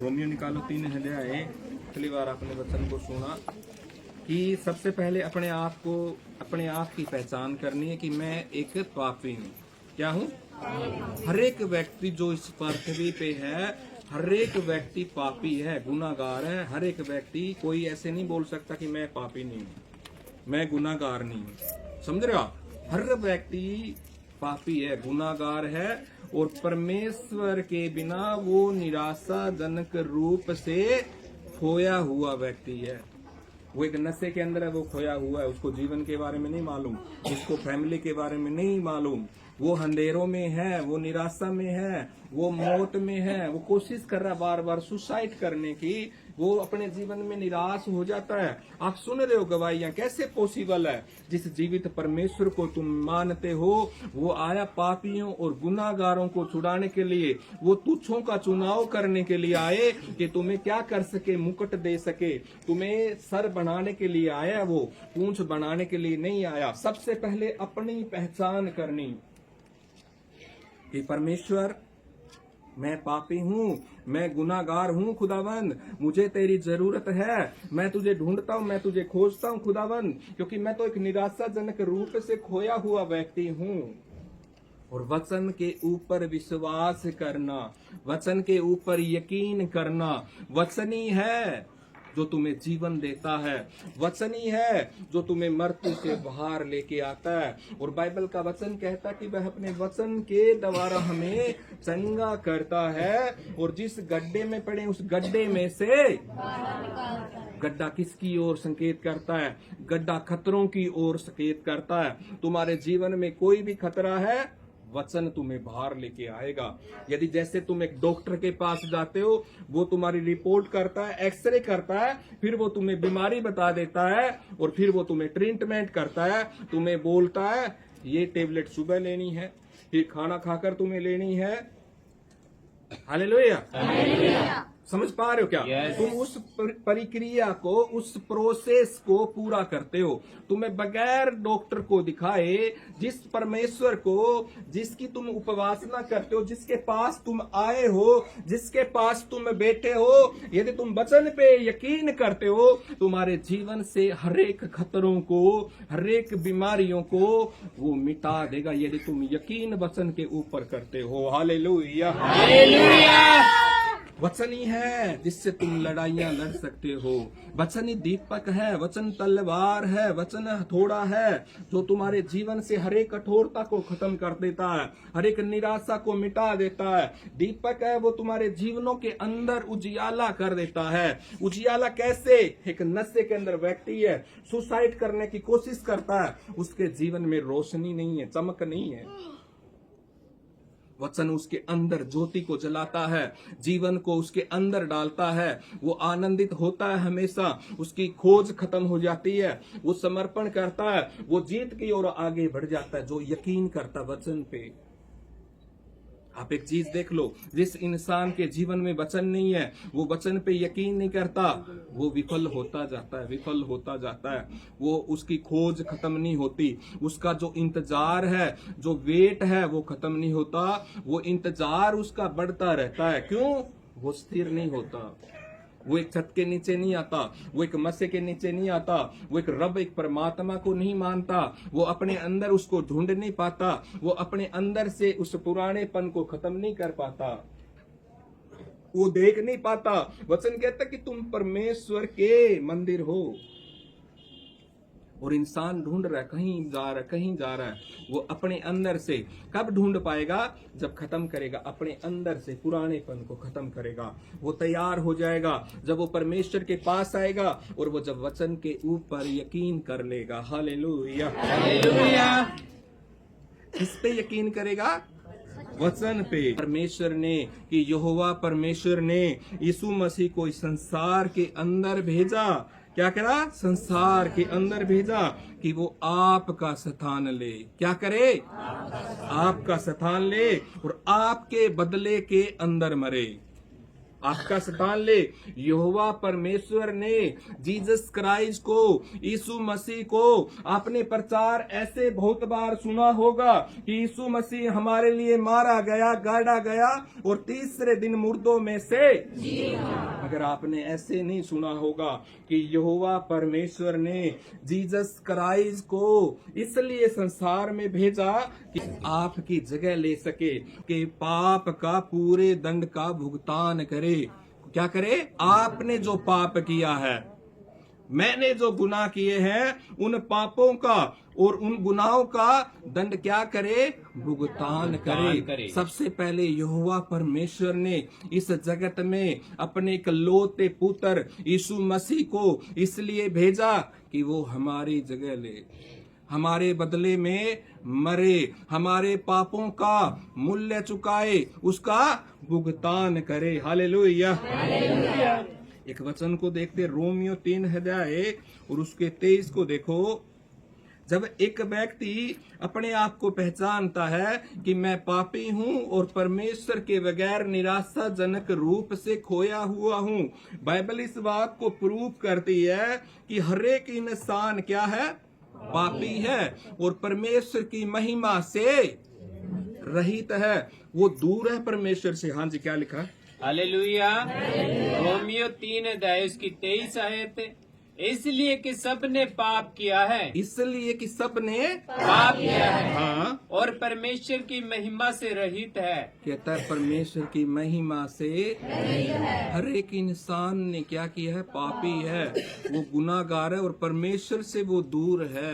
Romeo निकालो 3 अध्याय। पिछली बार आपने वचन को सुना कि सबसे पहले अपने आप की पहचान करनी है कि मैं एक पापी हूँ। क्या हूँ? हर एक व्यक्ति जो इस पृथ्वी पे है, हर एक व्यक्ति पापी है, गुनाहगार है। हर एक व्यक्ति, कोई ऐसे नहीं बोल सकता कि मैं पापी नहीं हूँ, मैं गुनाहगार नहीं हूँ। समझ रहे हो आप? हर व्यक्ति पापी है, गुनाहगार है और परमेश्वर के बिना वो निराशाजनक रूप से खोया हुआ व्यक्ति है। वो एक नशे के अंदर है, वो खोया हुआ है, उसको जीवन के बारे में नहीं मालूम, उसको फैमिली के बारे में नहीं मालूम, वो अंधेरों में है, वो निराशा में है, वो मौत में है, वो कोशिश कर रहा है बार बार सुसाइड करने की, वो अपने जीवन में निराश हो जाता है। आप सुन रहे हो गवाहियां, कैसे पॉसिबल है? जिस जीवित परमेश्वर को तुम मानते हो वो आया पापियों और गुनाहगारों को छुड़ाने के लिए, वो तुच्छों का चुनाव करने के लिए आए कि तुम्हें क्या कर सके, मुकुट दे सके, तुम्हें सर बनाने के लिए आया, वो पूंछ बनाने के लिए नहीं आया। सबसे पहले अपनी पहचान करनी कि परमेश्वर, मैं पापी हूँ, मैं गुनाहगार हूँ खुदावंद, मुझे तेरी जरूरत है, मैं तुझे ढूंढता हूँ, मैं तुझे खोजता हूँ खुदावंद, क्योंकि मैं तो एक निराशाजनक रूप से खोया हुआ व्यक्ति हूँ। और वचन के ऊपर विश्वास करना, वचन के ऊपर यकीन करना। वचन ही है जो तुम्हें जीवन देता है, वचन ही है जो तुम्हें मृत्यु से बाहर लेके आता है। और बाइबल का वचन कहता है कि वह अपने वचन के द्वारा हमें चंगा करता है, और जिस गड्ढे में पड़े उस गड्ढे में से गड्ढा किसकी ओर संकेत करता है? गड्ढा खतरों की ओर संकेत करता है। तुम्हारे जीवन में कोई भी खतरा है, वचन तुम्हें बाहर लेके आएगा। यदि जैसे तुम एक डॉक्टर के पास जाते हो, वो तुम्हारी रिपोर्ट करता है, एक्सरे करता है, फिर वो तुम्हें बीमारी बता देता है और फिर वो तुम्हें ट्रीटमेंट करता है, तुम्हें बोलता है ये टेबलेट सुबह लेनी है, फिर खाना खाकर तुम्हें लेनी है। हालेलुया। समझ पा रहे हो क्या? yes. तुम उस प्रक्रिया को, उस प्रोसेस को पूरा करते हो। तुम्हें बगैर डॉक्टर को दिखाए, जिस परमेश्वर को, जिसकी तुम उपासना करते हो, जिसके पास तुम आए हो, जिसके पास तुम बैठे हो, यदि तुम वचन पे यकीन करते हो, तुम्हारे जीवन से हर एक खतरों को, हर एक बीमारियों को वो मिटा देगा, यदि तुम यकीन वचन के ऊपर करते हो। हालेलुया। वचन ही है जिससे तुम लड़ाइयां लड़ सकते हो। वचन ही दीपक है, वचन तलवार है, वचन हथौड़ा है जो तुम्हारे जीवन से हर एक कठोरता को खत्म कर देता है, हर एक निराशा को मिटा देता है। दीपक है, वो तुम्हारे जीवनों के अंदर उजियाला कर देता है। उजियाला कैसे? एक नशे के अंदर व्यक्ति है, सुसाइड करने की कोशिश करता है, उसके जीवन में रोशनी नहीं है, चमक नहीं है। वचन उसके अंदर ज्योति को जलाता है, जीवन को उसके अंदर डालता है, वो आनंदित होता है हमेशा, उसकी खोज खत्म हो जाती है, वो समर्पण करता है, वो जीत की ओर आगे बढ़ जाता है, जो यकीन करता वचन पे। आप एक चीज देख लो, जिस इंसान के जीवन में वचन नहीं है, वो वचन पे यकीन नहीं करता, वो विफल होता जाता है, विफल होता जाता है। वो, उसकी खोज खत्म नहीं होती, उसका जो इंतजार है, जो वेट है, वो खत्म नहीं होता, वो इंतजार उसका बढ़ता रहता है। क्यों? वो स्थिर नहीं होता, वो एक छत के नीचे नहीं आता, वो एक मसीह के नीचे नहीं आता, वो एक रब, एक परमात्मा को नहीं मानता, वो अपने अंदर उसको ढूंढ नहीं पाता, वो अपने अंदर से उस पुरानेपन को खत्म नहीं कर पाता, वो देख नहीं पाता। वचन कहता कि तुम परमेश्वर के मंदिर हो, और इंसान ढूंढ रहा है, कहीं जा रहा है। वो अपने अंदर से कब ढूंढ पाएगा? जब खत्म करेगा, अपने अंदर से पुरानेपन को खत्म करेगा, वो तैयार हो जाएगा, जब वो परमेश्वर के पास आएगा और वो जब वचन के ऊपर यकीन कर लेगा। हालेलुया। किस पे यकीन करेगा? वचन पे। परमेश्वर ने, कि यहोवा परमेश्वर ने यीशु मसीह को इस संसार के अंदर भेजा। क्या करा? संसार के अंदर भेजा कि वो आपका स्थान ले। क्या करे? आपका स्थान ले और आपके बदले के अंदर मरे। आपका स्थान ले। यहोवा परमेश्वर ने जीसस क्राइस्ट को, यीशु मसीह को, आपने प्रचार ऐसे बहुत बार सुना होगा कि यीशु मसीह हमारे लिए मारा गया, गाड़ा गया और तीसरे दिन मुर्दों में से जी अगर आपने ऐसे नहीं सुना होगा कि यहोवा परमेश्वर ने जीसस क्राइस्ट को इसलिए संसार में भेजा कि आपकी जगह ले सके, कि पाप का पूरे दंड का भुगतान करे। क्या करे? आपने जो पाप किया है, मैंने जो गुनाह किए हैं, उन पापों का और उन गुनाहों का दंड क्या करे? भुगतान करे। सबसे पहले यहोवा परमेश्वर ने इस जगत में अपने इकलौते पुत्र यीशु मसीह को इसलिए भेजा कि वो हमारी जगह ले, हमारे बदले में मरे, हमारे पापों का मूल्य चुकाए, उसका भुगतान करे। हालेलुया। एक वचन को देखते, रोमियो 3 अध्याय और उसके 23 को देखो। जब एक व्यक्ति अपने आप को पहचानता है कि मैं पापी हूं और परमेश्वर के बगैर निराशाजनक रूप से खोया हुआ हूं, बाइबल इस बात को प्रूव करती है कि हर एक इंसान क्या है? पापी है और परमेश्वर की महिमा से रहित है, वो दूर है परमेश्वर से। हाँ जी, क्या लिखा? हालेलुया। रोमियो 3 अध्याय उसकी 23 आयत, इसलिए कि सबने पाप किया है, इसलिए कि सबने पाप किया है, हाँ, और परमेश्वर की महिमा से रहित है। कहता है परमेश्वर की महिमा से हर एक इंसान ने क्या किया है? पापी है, वो गुनाहगार है और परमेश्वर से वो दूर है।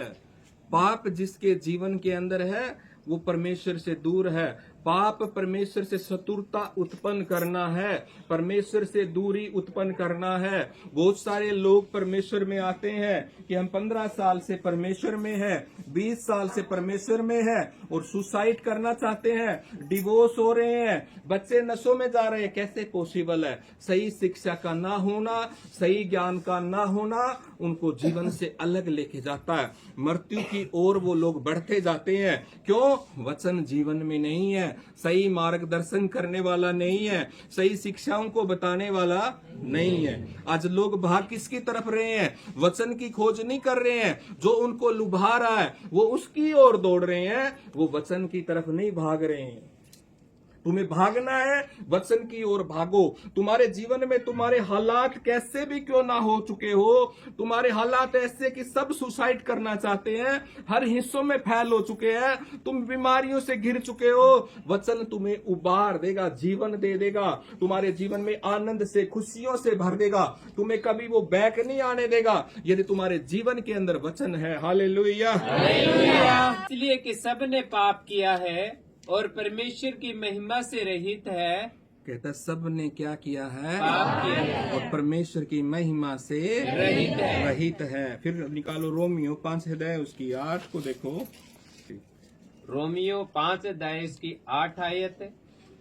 पाप जिसके जीवन के अंदर है वो परमेश्वर से दूर है। पाप परमेश्वर से शत्रुता उत्पन्न करना है, परमेश्वर से दूरी उत्पन्न करना है। बहुत सारे लोग परमेश्वर में आते हैं कि हम 15 साल से परमेश्वर में हैं, 20 साल से परमेश्वर में हैं और सुसाइड करना चाहते हैं, डिवोर्स हो रहे हैं, बच्चे नशों में जा रहे हैं। कैसे पॉसिबल है? सही शिक्षा का ना होना, सही ज्ञान का ना होना उनको जीवन से अलग लेके जाता है। मृत्यु की ओर वो लोग बढ़ते जाते हैं। क्यों? वचन जीवन में नहीं है, सही मार्गदर्शन करने वाला नहीं है, सही शिक्षाओं को बताने वाला नहीं है। आज लोग भाग किसकी तरफ रहे हैं? वचन की खोज नहीं कर रहे हैं। जो उनको लुभा रहा है वो उसकी ओर दौड़ रहे हैं, वो वचन की तरफ नहीं भाग रहे हैं। तुम्हें भागना है, वचन की ओर भागो। तुम्हारे जीवन में तुम्हारे हालात कैसे भी क्यों ना हो चुके हो, तुम्हारे हालात ऐसे कि सब सुसाइड करना चाहते हैं, हर हिस्सों में फैल हो चुके हैं, तुम बीमारियों से घिर चुके हो, वचन तुम्हें उबार देगा, जीवन दे देगा, तुम्हारे जीवन में आनंद से, खुशियों से भर देगा, तुम्हें कभी वो बैक नहीं आने देगा यदि तुम्हारे जीवन के अंदर वचन है। हालेलुया। इसलिए कि सबने पाप किया है और परमेश्वर की महिमा से रहित है। कहता सब ने क्या किया है? पाप किया है और परमेश्वर की महिमा से रहित है। फिर निकालो रोमियो 5 अध्याय उसकी 8 को देखो। रोमियो 5 अध्याय उसकी 8 आयत,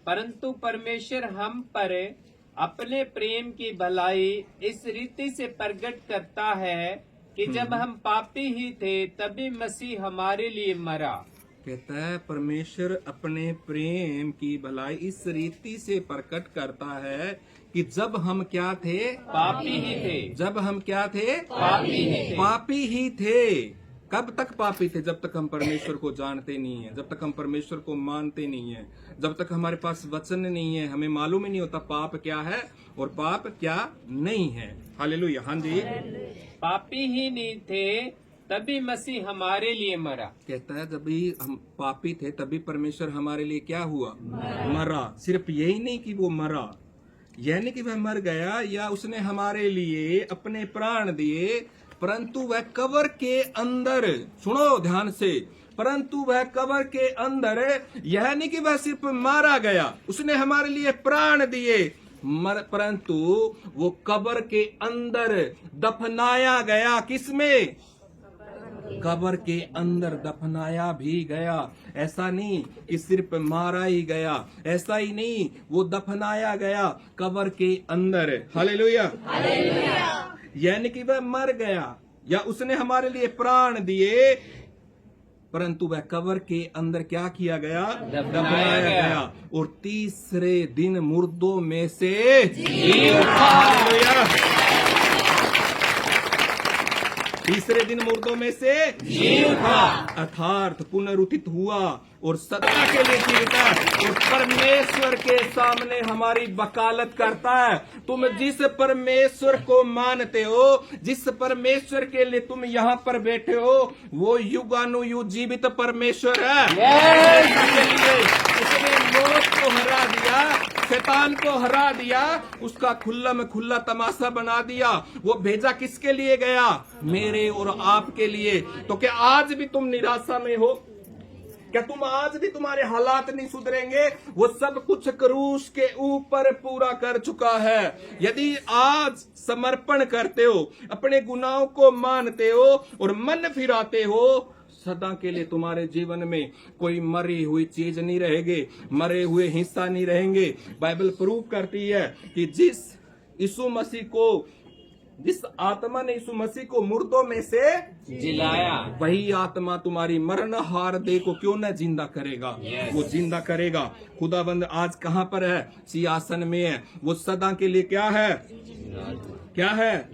परंतु परमेश्वर हम पर अपने प्रेम की भलाई इस रीति से प्रकट करता है कि जब हम पापी ही थे तभी मसीह हमारे लिए मरा। कहता है परमेश्वर अपने प्रेम की भलाई इस रीति से प्रकट करता है कि जब हम क्या थे? पापी ही थे। जब हम क्या थे? पापी ही थे। पापी ही थे। कब तक पापी थे? जब तक हम परमेश्वर को जानते नहीं है, जब तक हम परमेश्वर को मानते नहीं है, जब तक हमारे पास वचन नहीं है, हमें मालूम ही नहीं होता पाप क्या है और पाप क्या नहीं है। हालेलुया। हाँ जी। पापी ही नहीं थे तभी मसीह हमारे लिए मरा। कहता है जब भी हम पापी थे तभी परमेश्वर हमारे लिए क्या हुआ? मरा। सिर्फ यही नहीं कि वो मरा, यह नहीं कि वह मर गया या उसने हमारे लिए अपने प्राण दिए, परंतु वह कब्र के अंदर, सुनो ध्यान से, परंतु वह कब्र के अंदर, यह नहीं कि वह सिर्फ मारा गया, उसने हमारे लिए प्राण दिए, परंतु वो कब्र के अंदर दफनाया गया। किसमें? कब्र के अंदर दफनाया भी गया। ऐसा नहीं कि सिर्फ मारा ही गया, ऐसा ही नहीं, वो दफनाया गया कब्र के अंदर। हालेलुया। यानी कि वह मर गया या उसने हमारे लिए प्राण दिए, परंतु वह कब्र के अंदर क्या किया गया? दफनाया गया और तीसरे दिन मुर्दों में से जी उठा। तीसरे दिन मुर्दों में से जी उठा, अर्थात पुनरुत्थित हुआ और सदा के लिए जीविता है और परमेश्वर के सामने हमारी वकालत करता है। तुम जिस परमेश्वर को मानते हो, जिस परमेश्वर के लिए तुम यहाँ पर बैठे हो, वो युगानुयुग जीवित परमेश्वर है। उसने मौत को हरा दिया, शैतान को हरा दिया, उसका खुला में खुला तमाशा बना दिया। वो भेजा किसके लिए गया? मेरे और आपके लिए। तो क्या आज भी तुम निराशा में हो? क्या तुम आज भी तुम्हारे हालात नहीं सुधरेंगे? वो सब कुछ क्रूस के ऊपर पूरा कर चुका है। यदि आज समर्पण करते हो, अपने गुनाहों को मानते हो और मन फिराते हो, सदा के लिए तुम्हारे जीवन में कोई मरी हुई चीज नहीं रहेगी, मरे हुए हिस्सा नहीं रहेंगे। बाइबल प्रूव करती है कि जिस आत्मा ने यीशु मसीह को मुर्दों में से जिलाया, वही आत्मा तुम्हारी मरणहार देह को क्यों न जिंदा करेगा? वो जिंदा करेगा। खुदाबंद आज कहाँ पर है? सिंहासन में है। वो सदा के लिए क्या है? क्या है?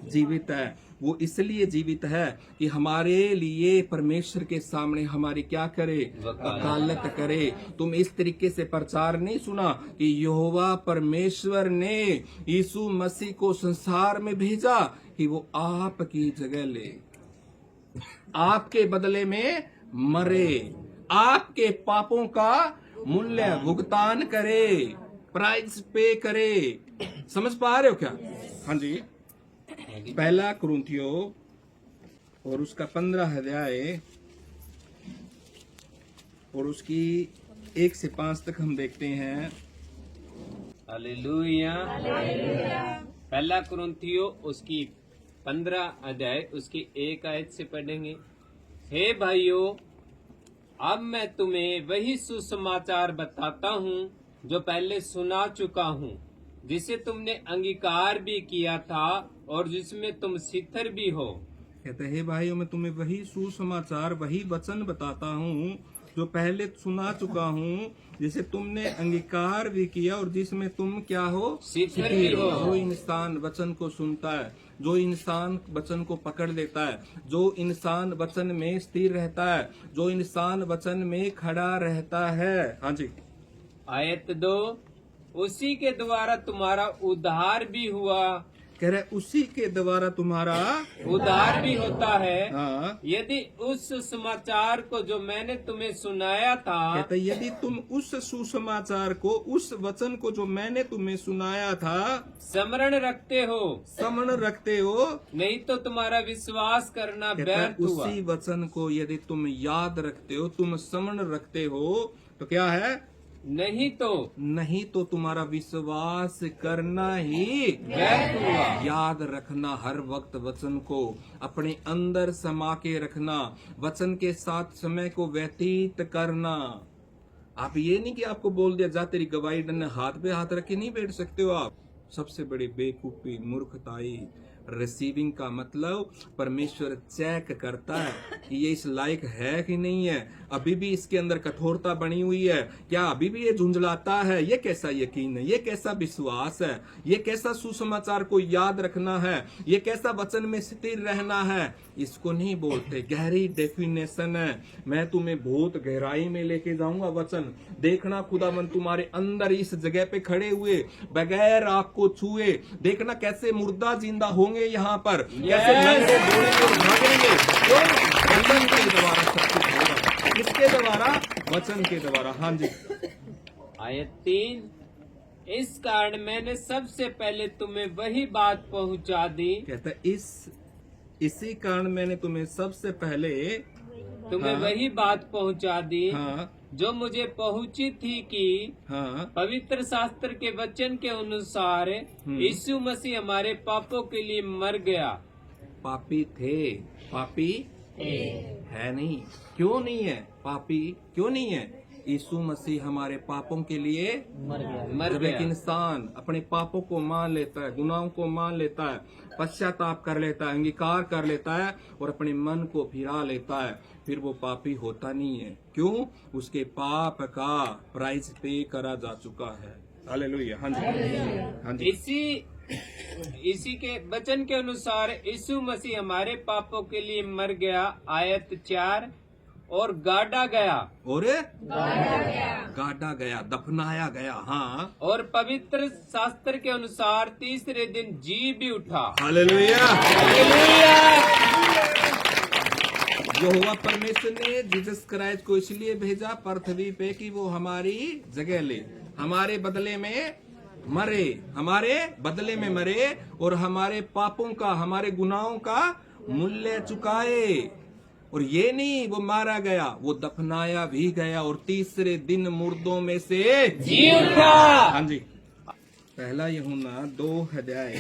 जीवित है। वो इसलिए जीवित है कि हमारे लिए परमेश्वर के सामने हमारी क्या करे? वकालत करे। तुम इस तरीके से प्रचार नहीं सुना कि यहोवा परमेश्वर ने यीशु मसीह को संसार में भेजा कि वो आपकी जगह ले, आपके बदले में मरे, आपके पापों का मूल्य भुगतान करे, प्राइस पे करे। समझ पा रहे हो क्या? हाँ जी। पहला कुरिन्थियों और उसका 15 अध्याय और उसकी 1 से 5 तक हम देखते हैं। हालेलुया। पहला कुरिन्थियों उसकी 15 अध्याय उसकी 1 आयत से पढ़ेंगे। हे भाइयों, अब मैं तुम्हें वही सुसमाचार बताता हूँ जो पहले सुना चुका हूँ, जिसे तुमने अंगीकार भी किया था और जिसमें तुम सिथर भी हो। कहते हैं भाइयों, मैं तुम्हें वही सुसमाचार, वही वचन बताता हूँ जो पहले सुना चुका हूँ, जिसे तुमने अंगीकार भी किया और जिसमें तुम क्या हो? सिथर भी हो। जो इंसान वचन को सुनता है, जो इंसान वचन को पकड़ लेता है, जो इंसान वचन में स्थिर रहता है, जो इंसान वचन में खड़ा रहता है। हाँ जी। आयत 2, उसी के द्वारा तुम्हारा उद्धार भी हुआ। कह रहे उसी के द्वारा तुम्हारा उद्धार भी होता है। हाँ। यदि उस समाचार को जो मैंने तुम्हें सुनाया था, कहते यदि तुम उस सुसमाचार को, उस वचन को जो मैंने तुम्हें सुनाया था, स्मरण रखते हो, नहीं तो तुम्हारा विश्वास करना व्यर्थ हुआ। उसी वचन को यदि तुम याद रखते हो, तुम स्मरण रखते हो, तो क्या है? नहीं तो तुम्हारा विश्वास करना ही व्यर्थ हुआ। याद रखना, हर वक्त वचन को अपने अंदर समा के रखना, वचन के साथ समय को व्यतीत करना। आप ये नहीं कि आपको बोल दिया जा तेरी गवाही डन, हाथ पे हाथ रख के नहीं बैठ सकते हो आप। सबसे बड़ी बेवकूफी, मूर्खताई। रिसीविंग का मतलब परमेश्वर चेक करता है कि ये इस लायक है कि नहीं है। अभी भी इसके अंदर कठोरता बनी हुई है क्या? अभी भी ये झुंझलाता है? ये कैसा यकीन है? ये कैसा विश्वास है? ये कैसा सुसमाचार को याद रखना है? ये कैसा वचन में स्थिर रहना है? इसको नहीं बोलते। गहरी डेफिनेशन है। मैं तुम्हें बहुत गहराई में लेके जाऊंगा वचन। देखना खुदावन तुम्हारे अंदर इस जगह पे खड़े हुए, बगैर आपको छुए, देखना कैसे मुर्दा जिंदा होंगे यहाँ पर, कैसे नंगे दौड़ेंगे और भागेंगे। वचन के द्वारा सब कुछ होगा। किसके द्वारा? वचन के द्वारा। हाँ जी। आयत 3, इस कारण मैंने सबसे पहले तुम्हें वही बात पहुंचा दी। कहता है इसी कारण मैंने तुम्हें सबसे पहले तुम्हें वही बात पहुंचा दी। हाँ। जो मुझे पहुंची थी कि हाँ। पवित्र शास्त्र के वचन के अनुसार यीशु मसीह हमारे पापों के लिए मर गया। पापी थे, पापी है नहीं। क्यों नहीं है? पापी क्यों नहीं है? यीशु मसीह हमारे पापों के लिए मर गया। एक इंसान अपने पापों को मान लेता है, गुनाहों को मान लेता है, पश्चाताप कर लेता है, अंगीकार कर लेता है और अपने मन को फिरा लेता है, फिर वो पापी होता नहीं है। क्यों? उसके पाप का प्राइस पे करा जा चुका है। हालेलुया। हाँ जी। हाँ जी। इसी इसी के वचन के अनुसार यीशु मसीह हमारे पापों के लिए मर गया, आयत 4, और गाड़ा गया, और गाड़ा गया, दफनाया गया। हाँ, और पवित्र शास्त्र के अनुसार तीसरे दिन जी भी उठा। हालेलुया। यहोवा परमेश्वर ने जीसस क्राइस्ट को इसलिए भेजा पृथ्वी पे कि वो हमारी जगह ले, हमारे बदले में मरे, हमारे बदले में मरे और हमारे पापों का, हमारे गुनाहों का मूल्य चुकाए। और ये नहीं वो मारा गया, वो दफनाया भी गया और तीसरे दिन मुर्दों में से जी उठा। हाँ जी। पहला यूहन्ना 2 अध्याय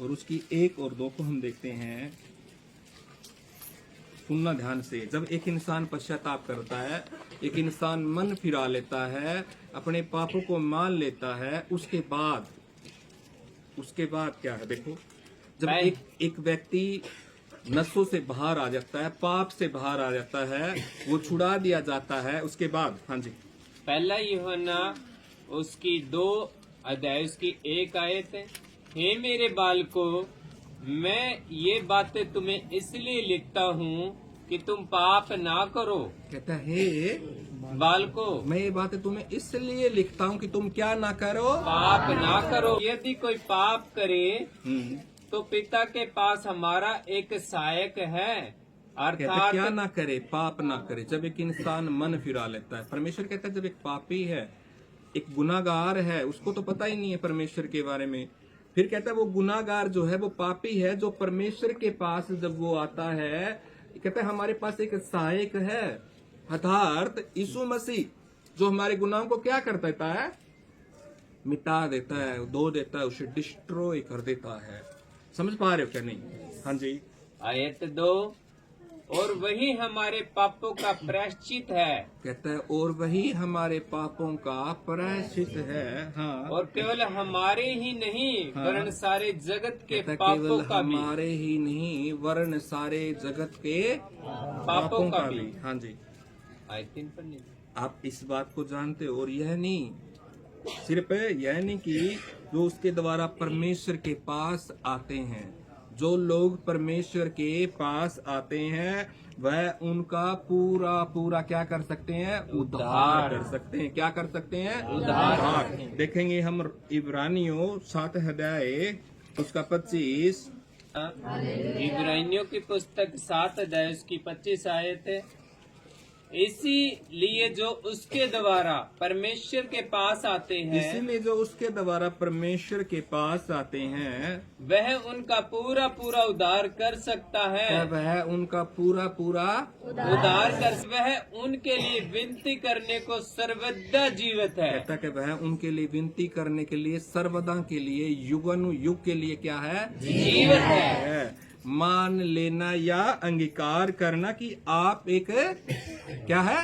और उसकी 1 और 2 को हम देखते हैं। सुनना ध्यान से। जब एक इंसान पश्चाताप करता है, एक इंसान मन फिरा लेता है, अपने पापों को मान लेता है, उसके बाद क्या है देखो। जब एक व्यक्ति नशों से बाहर आ जाता है, पाप से बाहर आ जाता है, वो छुड़ा दिया जाता है, उसके बाद हाँ जी। पहला यूहन्ना उसकी 2 अध्याय उसकी 1 आयत है। हे मेरे बालकों, मैं ये बातें तुम्हें इसलिए लिखता हूँ कि तुम पाप ना करो। कहता है बालकों, मैं ये बातें तुम्हें इसलिए लिखता हूँ कि तुम क्या ना करो, पाप ना करो। यदि कोई पाप करे तो पिता के पास हमारा एक सहायक है, कहता अर्थात क्या ना करे, पाप ना करे। जब एक इंसान मन फिरा लेता है, परमेश्वर कहता है जब एक पापी है, एक गुनाहगार है, उसको तो पता ही नहीं है परमेश्वर के बारे में, फिर कहता है वो गुनाहगार जो है, वो पापी है, जो परमेश्वर के पास जब वो आता है, कहता है हमारे पास एक सहायक है, अर्थात यीशु मसीह, जो हमारे गुनाहों को क्या कर देता है, मिटा देता है, धो देता है, उसे डिस्ट्रॉय कर देता है। समझ पा रहे हो क्या? नहीं? हाँ जी। आयत 2, और वही हमारे पापों का प्रायश्चित है। कहता है और वही हमारे पापों का प्रायश्चित है। हाँ। और केवल हमारे ही नहीं, हाँ। वरन सारे जगत के कहता है पापों केवल का भी। हमारे ही नहीं वरन सारे जगत के पापों का भी। हाँ जी। आयत 3 पर नहीं। आप इस बात को जानते हो। और यह नहीं, सिर्फ यह नहीं कि जो उसके द्वारा परमेश्वर के पास आते हैं, जो लोग परमेश्वर के पास आते हैं, वह उनका पूरा क्या कर सकते हैं, उद्धार कर सकते हैं। क्या कर सकते हैं? उद्धार। देखेंगे हम इब्रानियों 7 अध्याय उसका 25। इब्रानियों की पुस्तक 7 अध्याय उसकी 25 आयत है। इसीलिए जो उसके द्वारा परमेश्वर के पास आते हैं, इसीलिए जो उसके द्वारा परमेश्वर के पास आते हैं, वह उनका पूरा उद्धार कर सकता है। वह उनका पूरा उद्धार कर, वह उनके लिए विनती करने को सर्वदा जीवित है। कहता कि वह उनके लिए विनती करने के लिए सर्वदा के लिए युगानुयुग के लिए क्या है, जीवित है। मान लेना या अंगीकार करना कि आप एक क्या है,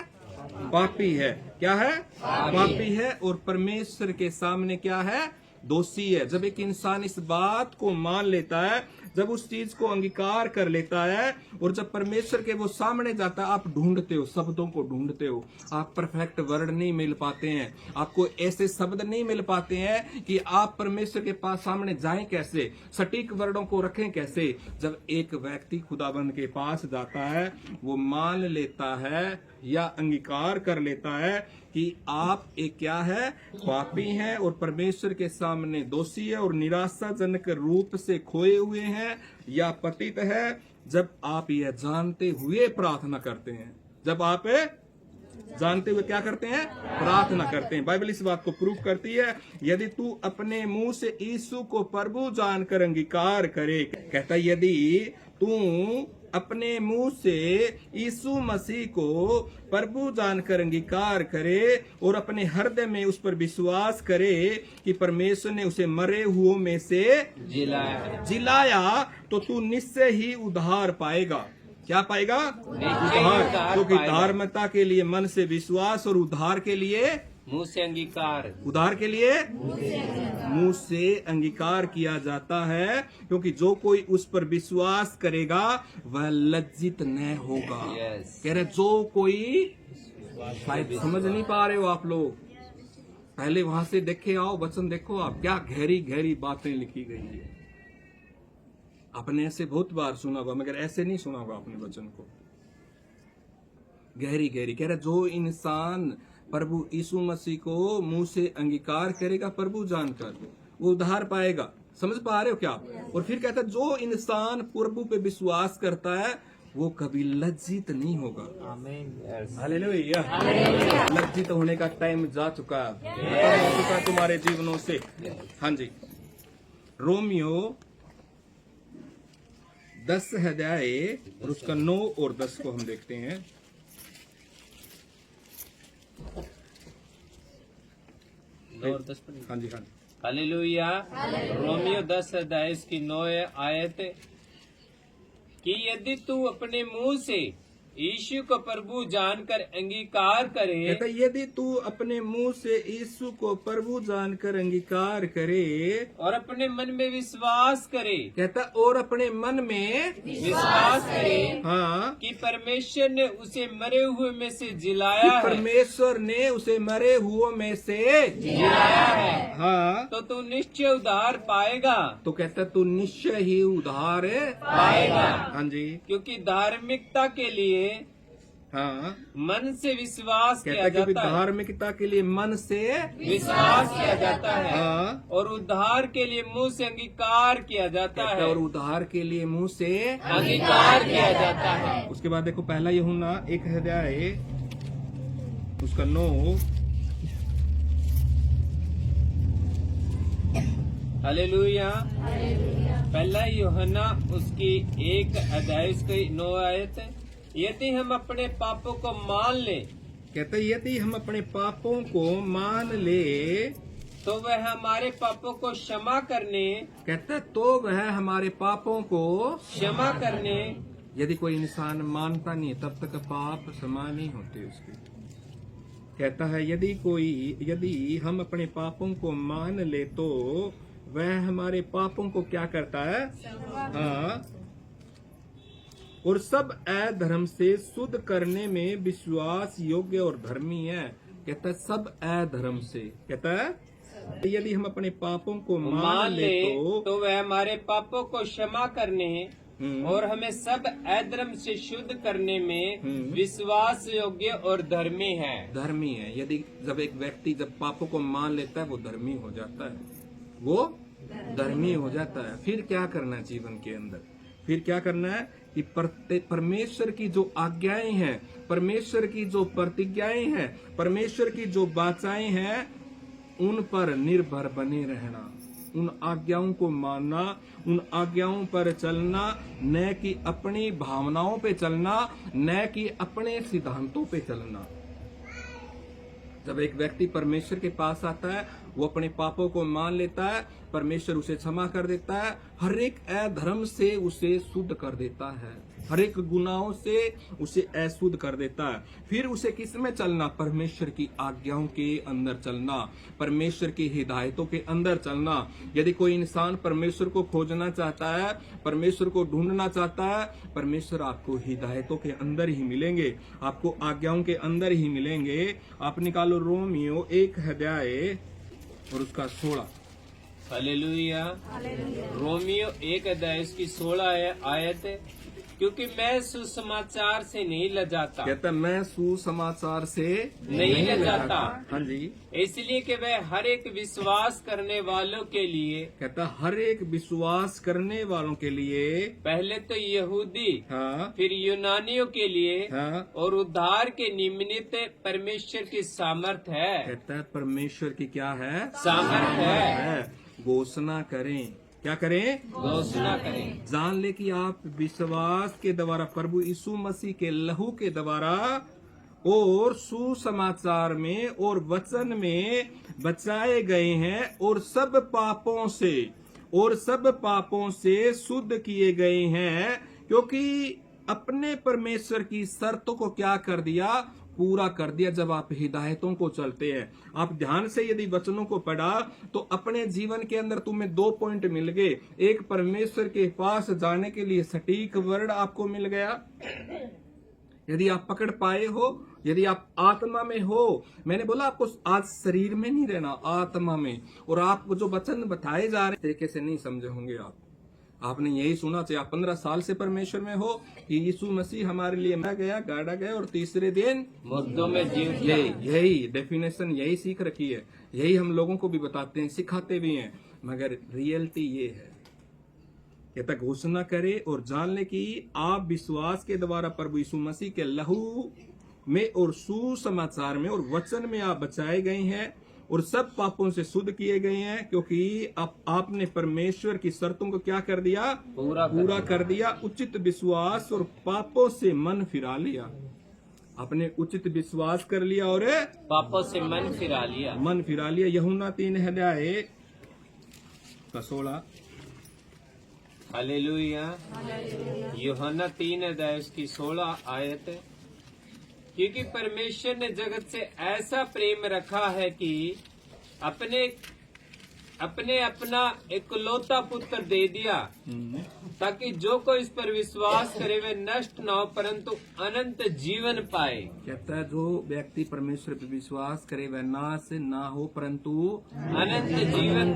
पापी है। क्या है? पापी है और परमेश्वर के सामने क्या है, दोषी है। जब एक इंसान इस बात को मान लेता है, जब उस चीज को अंगीकार कर लेता है और जब परमेश्वर के वो सामने जाता है, आप ढूंढते हो, शब्दों को ढूंढते हो, आप परफेक्ट वर्ड नहीं मिल पाते हैं, आपको ऐसे शब्द नहीं मिल पाते हैं कि आप परमेश्वर के पास सामने जाएं कैसे, सटीक वर्डों को रखें कैसे। जब एक व्यक्ति खुदाबंद के पास जाता है, वो मान लेता है या अंगीकार कर लेता है कि आप एक क्या है, पापी हैं और परमेश्वर के सामने दोषी है और निराशाजनक रूप से खोए हुए हैं या पतित है। जब आप यह जानते हुए प्रार्थना करते हैं, जब आप जानते हुए क्या करते हैं, प्रार्थना करते हैं। बाइबल इस बात को प्रूफ करती है। यदि तू अपने मुंह से यीशु को प्रभु जानकर अंगीकार करे, कहता यदि तू अपने मुंह से यीशु मसीह को प्रभु जानकर अंगीकार करे और अपने हृदय में उस पर विश्वास करे कि परमेश्वर ने उसे मरे हुओं में से जिलाया, तो तू निश्चय ही उद्धार पाएगा। क्या पाएगा? उद्धार। क्योंकि धार्मिकता के लिए मन से विश्वास और उद्धार के लिए मुंह से अंगीकार। उद्धार के लिए मुंह से अंगीकार किया जाता है, क्योंकि जो कोई उस पर विश्वास करेगा वह लज्जित न होगा। कह रहे जो कोई, शायद समझ नहीं पा रहे हो आप लोग, पहले वहां से देखे आओ, वचन देखो आप, क्या गहरी गहरी बातें लिखी गई है। आपने ऐसे बहुत बार सुना होगा, मगर ऐसे नहीं सुना होगा आपने वचन को। गहरी गहरी कह रहा, जो इंसान प्रभु यीशु मसीह को मुंह से अंगीकार करेगा प्रभु जानकर, वो उद्धार पाएगा। समझ पा रहे हो क्या? और फिर कहता है, जो इंसान प्रभु पे विश्वास करता है वो कभी लज्जित नहीं होगा। हालेलुया। लज्जित होने का टाइम जा चुका है, खत्म हो चुका तुम्हारे जीवनों से। हाँ जी, रोमियो 10 अध्याय और उसका 9 और 10 को हम देखते हैं। हाँ जी, हाँ जी। हालेलुया। रोमियो 10 अध्याय की 9 आयत, कि यदि तू अपने मुंह से यीशु को प्रभु जानकर अंगीकार करे, कहता है, यदि तू अपने मुंह से यीशु को प्रभु जानकर अंगीकार करे और अपने मन में विश्वास करे, कहता और अपने मन में विश्वास करे हाँ कि परमेश्वर ने उसे मरे हुए में से कि जिलाया है, परमेश्वर ने उसे मरे हुओं में से जिलाया है, हाँ तो तू निश्चय उद्धार पाएगा। तो कहता तू निश्चय ही उद्धार पाएगा। हाँ जी, क्योंकि धार्मिकता के लिए हाँ मन से विश्वास कहता किया क्योंकि जाता है, धार्मिकता के लिए मन से विश्वास किया जाता है, हाँ और उद्धार के लिए मुंह से अंगीकार किया जाता कहता है, और उद्धार के लिए मुंह से अंगीकार किया जाता है। उसके बाद देखो पहला यूहन्ना 1 अध्याय उसका 9। हालेलुया। पहला यूहन्ना उसकी 1 अध्याय उसकी 9 आयत, यदि हम अपने पापों को मान ले कहता यदि हम अपने पापों को मान ले, तो वह हमारे पापों को क्षमा करने कहता तो वह हमारे पापों को क्षमा करने यदि कोई इंसान मानता नहीं तब तक पाप क्षमा नहीं होते उसके। कहता है यदि हम अपने पापों को मान ले तो वह हमारे पापों को क्या करता है, हाँ, और सब अधर्म से शुद्ध करने में विश्वास योग्य और धर्मी है। कहता है सब अधर्म से, कहता है यदि हम अपने पापों को मान ले तो वह हमारे पापों को क्षमा करने और हमें सब अधर्म से शुद्ध करने में विश्वास योग्य और धर्मी है। धर्मी है। यदि जब एक व्यक्ति जब पापों को मान लेता है वो धर्मी हो जाता है, वो धर्मी हो जाता है। फिर क्या करना है जीवन के अंदर? फिर क्या करना है कि परमेश्वर की जो आज्ञाएं हैं, परमेश्वर की जो प्रतिज्ञाएं हैं, परमेश्वर की जो वाचाएं हैं, उन पर निर्भर बने रहना, उन आज्ञाओं को मानना, उन आज्ञाओं पर चलना, न कि अपनी भावनाओं पे चलना, न कि अपने सिद्धांतों पे चलना। जब एक व्यक्ति परमेश्वर के पास आता है, वो अपने पापों को मान लेता है, परमेश्वर उसे क्षमा कर देता है, हर एक अधर्म से उसे शुद्ध कर देता है, हर एक गुनाहों से उसे अशुद्ध कर देता है। फिर उसे किस में चलना? परमेश्वर की आज्ञाओं के अंदर चलना, परमेश्वर की हिदायतों के अंदर चलना। यदि कोई इंसान परमेश्वर को खोजना चाहता है, परमेश्वर को ढूंढना चाहता है, परमेश्वर आपको हिदायतों के अंदर ही मिलेंगे, आपको आज्ञाओं के अंदर ही मिलेंगे। आप निकालो रोमियो 1 अध्याय और उसका 16। हालेलुया। रोमियो 1 अध्याय की 16 आयत, क्योंकि मैं सुसमाचार से नहीं लजाता। कहता मैं सुसमाचार से नहीं लजाता। हाँ जी। इसलिए कि वह हर एक विश्वास करने वालों के लिए, कहता हर एक विश्वास करने वालों के लिए, पहले तो यहूदी, हाँ, फिर यूनानियों के लिए, हाँ, और उद्धार के निमित्त परमेश्वर की सामर्थ है। कहता है परमेश्वर की क्या है? सामर्थ है। घोषणा करें। क्या करें? घोषणा करें। जान ले कि आप विश्वास के द्वारा प्रभु यीशु मसीह के लहू के द्वारा और सुसमाचार में और वचन में बचाए गए हैं और सब पापों से शुद्ध किए गए हैं, क्योंकि अपने परमेश्वर की शर्तों को क्या कर दिया? पूरा कर दिया। जब आप हिदायतों को चलते हैं, आप ध्यान से यदि वचनों को पढ़ा तो अपने जीवन के अंदर तुम्हें 2 पॉइंट मिल गए। एक, परमेश्वर के पास जाने के लिए सटीक वर्ड आपको मिल गया। यदि आप पकड़ पाए हो, यदि आप आत्मा में हो, मैंने बोला आपको आज शरीर में नहीं रहना, आत्मा में, और आपको जो वचन बताए जा रहे तरीके से नहीं समझे होंगे आपने यही सुना, चाहे आप 15 साल से परमेश्वर में हो, कि यीशु मसीह हमारे लिए मरा गया, गाड़ा गया और तीसरे दिन मुर्दों में जीव दिया। यही डेफिनेशन, यही सीख रखी है, यही हम लोगों को भी बताते हैं, सिखाते भी हैं, मगर रियलिटी ये है कहता घोषणा करे और जान ले कि आप विश्वास के द्वारा प्रभु यीशु मसीह के लहू में और सुसमाचार में और वचन में आप बचाए गए हैं और सब पापों से शुद्ध किए गए हैं, क्योंकि आपने परमेश्वर की शर्तों को क्या कर दिया, पूरा कर दिया। उचित विश्वास और पापों से मन फिरा लिया। आपने उचित विश्वास कर लिया और पापों से मन फिरा लिया। यूहन्ना 3:16। हालेलुया। यूहन्ना 3:16 आयत। क्योंकि परमेश्वर ने जगत से ऐसा प्रेम रखा है कि अपने अपना इकलौता पुत्र दे दिया, ताकि जो कोई इस पर विश्वास करे वह नष्ट न हो परंतु अनंत जीवन पाए। कहता है जो व्यक्ति परमेश्वर पर विश्वास करे वह नाश ना हो परंतु अनंत जीवन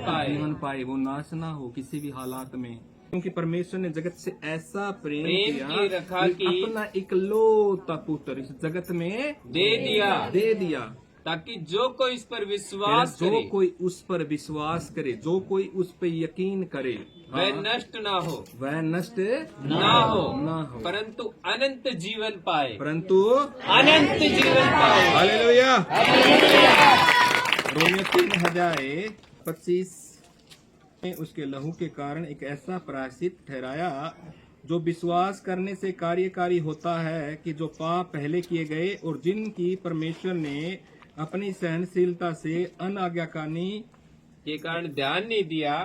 पाए। वो नाश ना हो किसी भी हालात में, क्योंकि परमेश्वर ने जगत से ऐसा प्रेम की रखा कि अपना इकलौता पुत्र इस जगत में दे दिया ताकि जो कोई इस पर विश्वास करे, जो कोई उस पर विश्वास करे, जो कोई उस पर यकीन करे, वह नष्ट ना हो, परंतु अनंत जीवन पाए। हालेलुया। रोमियो 3:25 में उसके लहू के कारण एक ऐसा प्रायश्चित ठहराया जो विश्वास करने से कार्यकारी होता है, कि जो पाप पहले किए गए और जिनकी परमेश्वर ने अपनी सहनशीलता से अनाज्ञाकारी के कारण ध्यान नहीं दिया,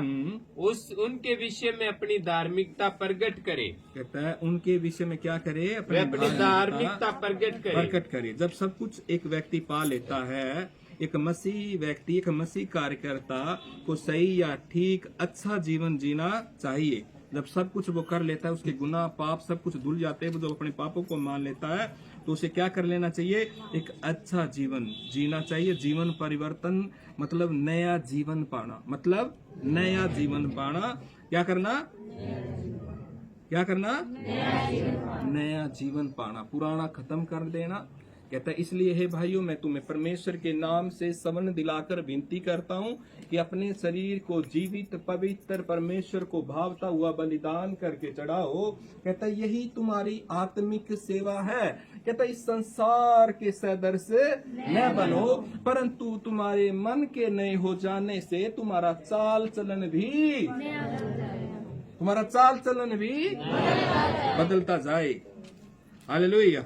उनके विषय में अपनी धार्मिकता प्रकट करे। कहता है उनके विषय में क्या करे, अपनी धार्मिकता प्रकट करे। जब सब कुछ एक व्यक्ति पा लेता है, एक मसीह व्यक्ति, एक मसीह कार्यकर्ता को सही या ठीक अच्छा जीवन जीना चाहिए। जब सब कुछ वो कर लेता है, उसके गुनाह पाप सब कुछ धुल जाते हैं, वो जब अपने पापों को मान लेता है तो उसे क्या कर लेना चाहिए, एक अच्छा जीवन जीना चाहिए। जीवन परिवर्तन मतलब नया जीवन पाना, क्या करना नया जीवन पाना, पुराना खत्म कर देना। कहता है इसलिए हे भाइयों, मैं तुम्हें परमेश्वर के नाम से समन दिलाकर विनती करता हूँ कि अपने शरीर को जीवित पवित्र परमेश्वर को भावता हुआ बलिदान करके चढ़ाओ। कहता है यही तुम्हारी आत्मिक सेवा है। कहता है इस संसार के सदृश न बनो, परंतु तुम्हारे मन के नए हो जाने से तुम्हारा चाल चलन भी बदलता जाए। हालेलुया।